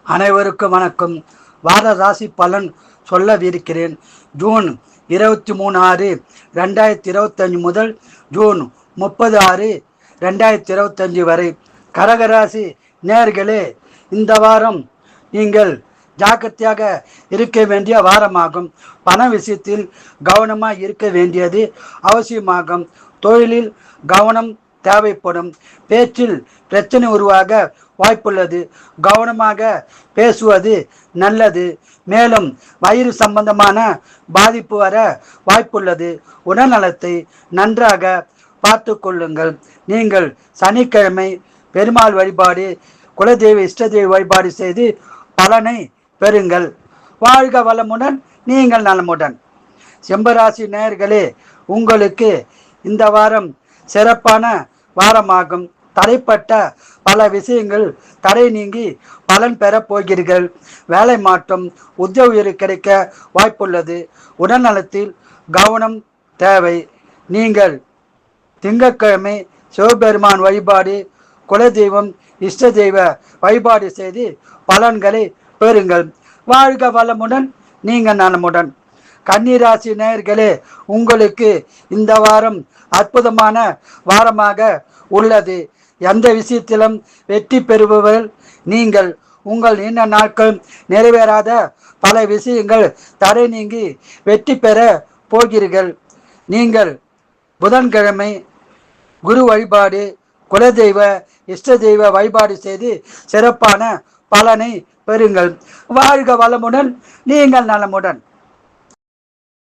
அனைவருக்கும் வணக்கம். வார ராசி பலன் சொல்லவிருக்கிறேன். ஜூன் 23/6/2025 முதல் ஜூன் 30/6/2025 வரை. கடகராசி நேயர்களே, இந்த வாரம் நீங்கள் ஜாக்கிரதையாக இருக்க வேண்டிய வாரமாகும். பண விஷயத்தில் கவனமாக இருக்க வேண்டியது அவசியமாகும். தொழிலில் கவனம் தேவைப்படும். பேச்சில் பிரச்சனை உருவாக வாய்ப்புள்ளது. கவனமாக பேசுவது நல்லது. மேலும் வயிறு சம்பந்தமான பாதிப்பு வர வாய்ப்புள்ளது. உடல்நலத்தை நன்றாக பார்த்து கொள்ளுங்கள். நீங்கள் சனிக்கிழமை பெருமாள் வழிபாடு, குலதெய்வ இஷ்டதெய்வ வழிபாடு செய்து பலனை பெறுங்கள். வாழ்க வளமுடன், நீங்கள் நலமுடன். செம்பராசி நேயர்களே, உங்களுக்கு இந்த வாரம் சிறப்பான வாரமாகும். தடைப்பட்ட பல விஷயங்கள் தடை நீங்கி பலன் பெற போகிறீர்கள். வேலை மாற்றம், உத்தியோக உயர்வு கிடைக்க வாய்ப்புள்ளது. உடல்நலத்தில் கவனம் தேவை. நீங்கள் திங்கட்கிழமை சிவபெருமான் வழிபாடு, குலதெய்வம் இஷ்ட தெய்வ வழிபாடு செய்து பலன்களை பெறுங்கள். வாழ்க வளமுடன், நீங்கள் நலமுடன். கன்னிராசி நேயர்களே, உங்களுக்கு இந்த வாரம் அற்புதமான வாரமாக உள்ளது. எந்த விஷயத்திலும் வெற்றி பெறுபவர்கள் நீங்கள். உங்கள் நீண்ட நாட்கள் நிறைவேறாத பல விஷயங்கள் தடை நீங்கி வெற்றி பெற போகிறீர்கள். நீங்கள் புதன்கிழமை குரு வழிபாடு, குலதெய்வ இஷ்ட தெய்வ வழிபாடு செய்து சிறப்பான பலனை பெறுங்கள். வாழ்க வளமுடன், நீங்கள் நலமுடன்.